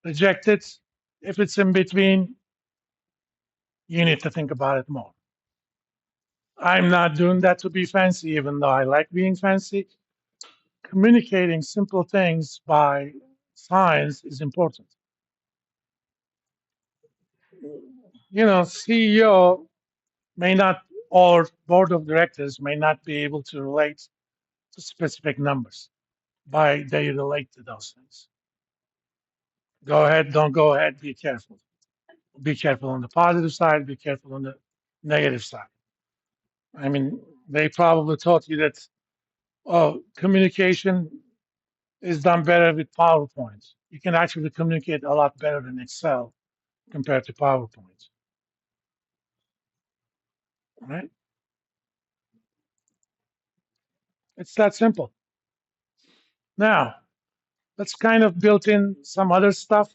reject it. If it's in between, you need to think about it more. I'm not doing that to be fancy, even though I like being fancy. Communicating simple things by signs is important. CEO may not, or board of directors may not be able to relate to specific numbers, by they relate to those things. Go ahead, don't go ahead, be careful. Be careful on the positive side, be careful on the negative side. I mean, they probably taught you that, oh, communication is done better with PowerPoint. You can actually communicate a lot better in Excel compared to PowerPoint, right? It's that simple. Now, let's kind of build in some other stuff.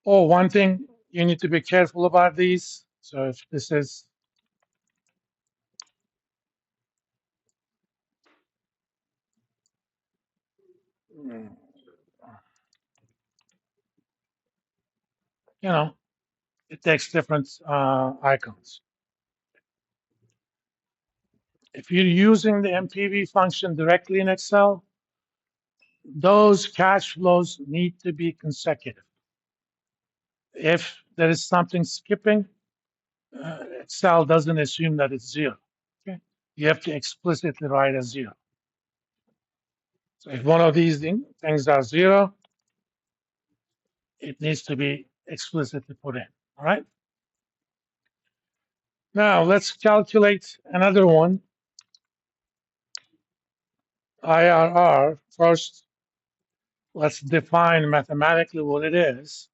Oh, one thing you need to be careful about these. So if this is, mm, you know, it takes different icons. If you're using the MPV function directly in Excel, those cash flows need to be consecutive. If there is something skipping, Excel doesn't assume that it's zero. Okay, you have to explicitly write as zero. So if one of these things are zero, it needs to be explicitly put in. All right. Now let's calculate another one, IRR. First, let's define mathematically what it is.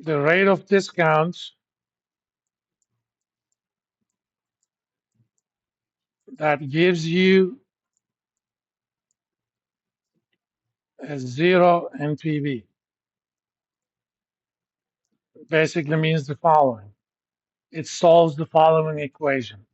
The rate of discount that gives you a zero NPV basically means the following. It solves the following equation.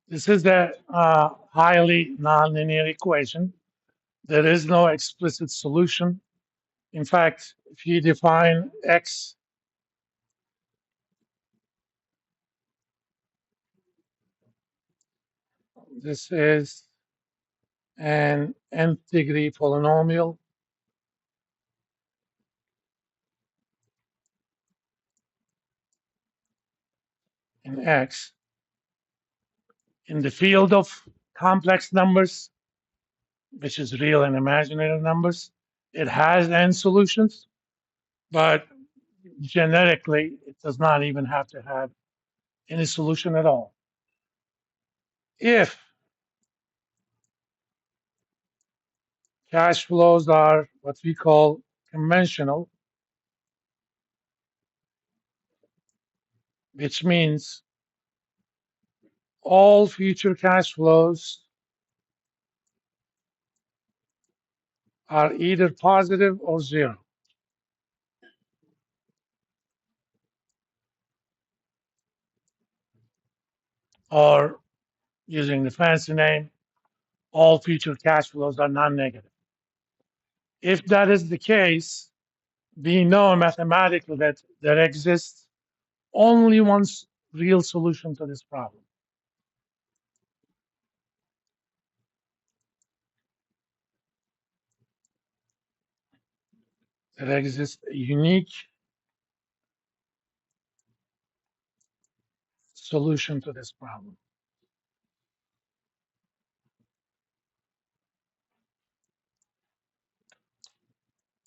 This is the highly nonlinear equation. There is no explicit solution. In fact, if you define x, this is an nth degree polynomial in x. In the field of complex numbers, which is real and imaginary numbers, it has n solutions, but generically, it does not even have to have any solution at all. If cash flows are what we call conventional, which means all future cash flows are either positive or zero. Or using the fancy name, all future cash flows are non-negative. If that is the case, we know mathematically that there exists only one real solution to this problem. There exists a unique solution to this problem.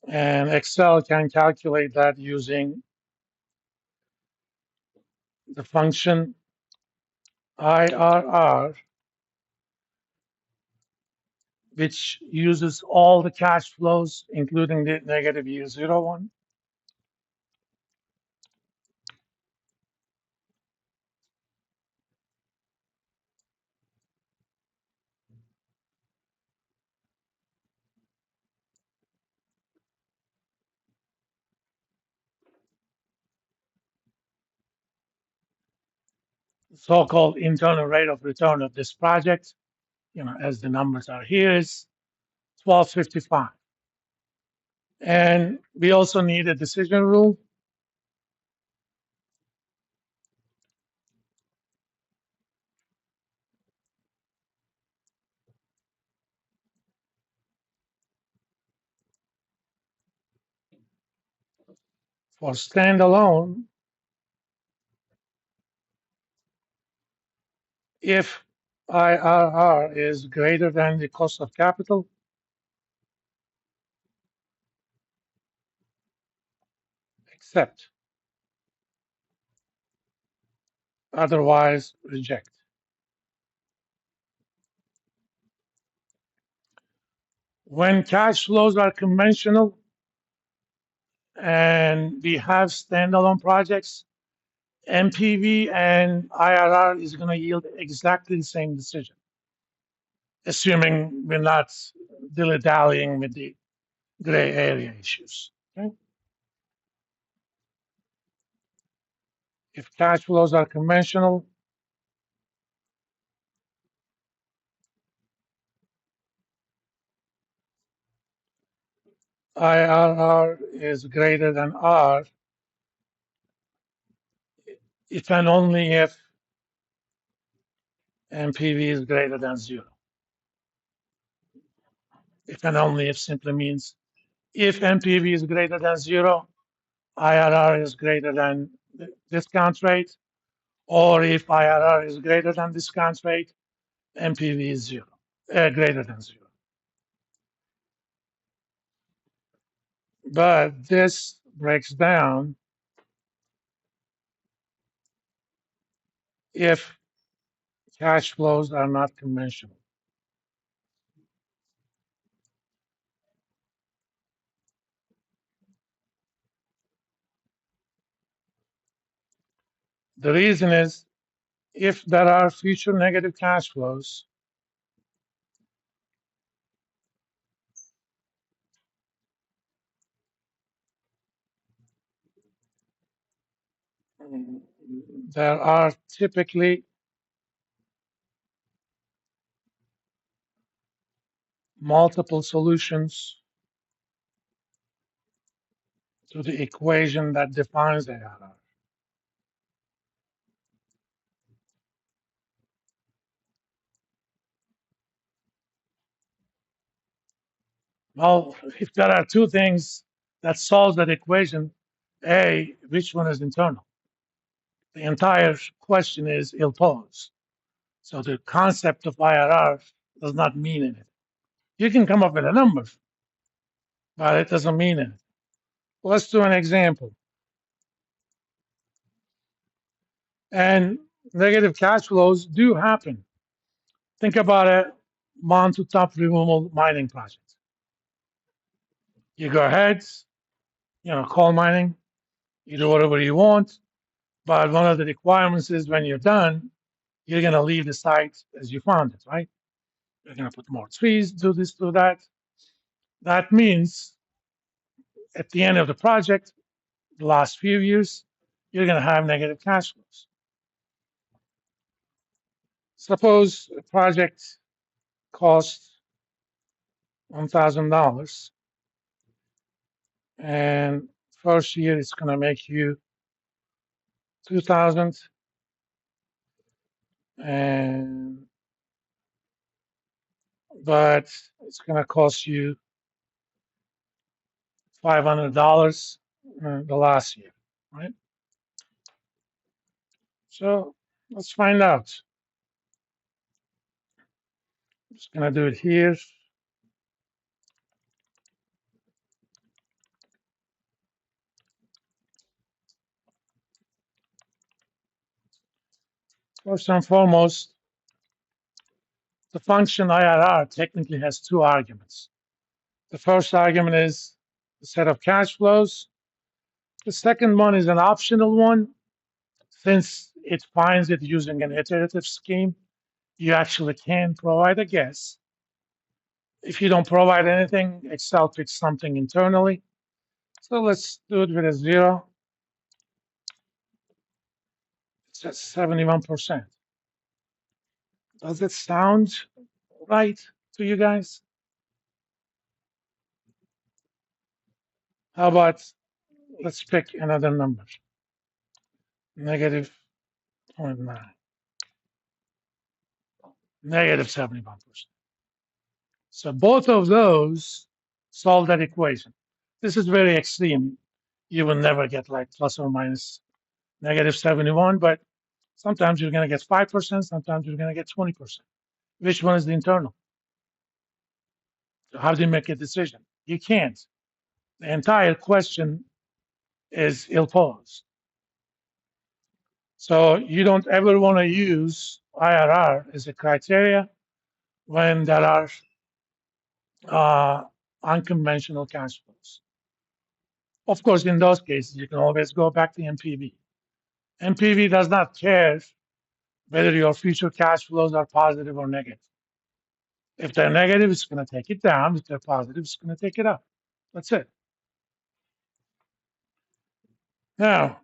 And Excel can calculate that using the function IRR which uses all the cash flows, including the negative year zero one. So-called internal rate of return of this project, as the numbers are here, is 1255. And we also need a decision rule. For standalone, if IRR is greater than the cost of capital, accept. Otherwise, reject. When cash flows are conventional and we have standalone projects, NPV and IRR is going to yield exactly the same decision, assuming we're not dilly-dallying with the gray area issues. Okay? If cash flows are conventional, IRR is greater than R if and only if NPV is greater than zero. If and only if simply means if NPV is greater than zero, IRR is greater than the discount rate, or if IRR is greater than discount rate, NPV is zero, greater than zero. But this breaks down if cash flows are not conventional. The reason is if there are future negative cash flows, there are typically multiple solutions to the equation that defines ARR. Well, if there are two things that solve that equation, A, which one is internal? The entire question is ill-posed. So the concept of IRR does not mean anything. You can come up with a number, but it doesn't mean anything. Let's do an example. And negative cash flows do happen. Think about a mountaintop removal mining project. You go ahead, coal mining, you do whatever you want, but one of the requirements is when you're done, you're going to leave the site as you found it, right? You're going to put more trees, do this, do that. That means at the end of the project, the last few years, you're going to have negative cash flows. Suppose a project costs $1,000 and first year it's going to make you 2,000 and but it's going to cost you $500 the last year, right? So let's find out. I'm just going to do it here. First and foremost, The function IRR technically has two arguments. The first argument is the set of cash flows. The second one is an optional one. Since it finds it using an iterative scheme, you actually can provide a guess. If you don't provide anything, Excel picks something internally. So let's do it with a 0. It's at 71%. Does it sound right to you guys? How about let's pick another number, negative 0.9, negative 71%. So both of those solve that equation. This is very extreme. You will never get like plus or minus negative 71, but sometimes you're going to get 5%, sometimes you're going to get 20%. Which one is the internal? So how do you make a decision? You can't. The entire question is ill-posed. So you don't ever want to use IRR as a criteria when there are unconventional cash flows. Of course, in those cases, you can always go back to NPV. NPV does not care whether your future cash flows are positive or negative. If they're negative, it's going to take it down. If they're positive, it's going to take it up. That's it. Now,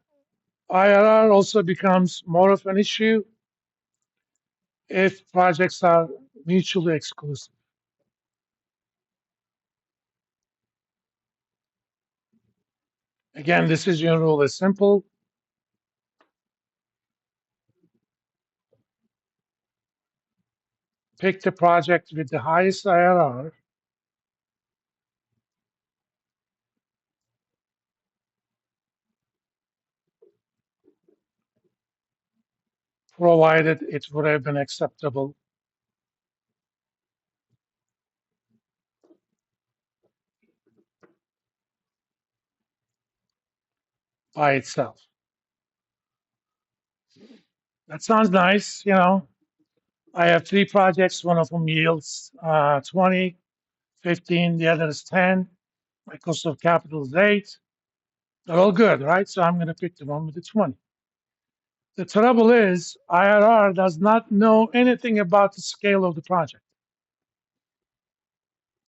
IRR also becomes more of an issue if projects are mutually exclusive. Again, decision rule is simple. Pick the project with the highest IRR, provided it would have been acceptable by itself. That sounds nice, I have 3 projects. One of them yields 20, 15, the other is 10. My cost of capital is 8. They're all good, right? So I'm going to pick the one with the 20. The trouble is IRR does not know anything about the scale of the project.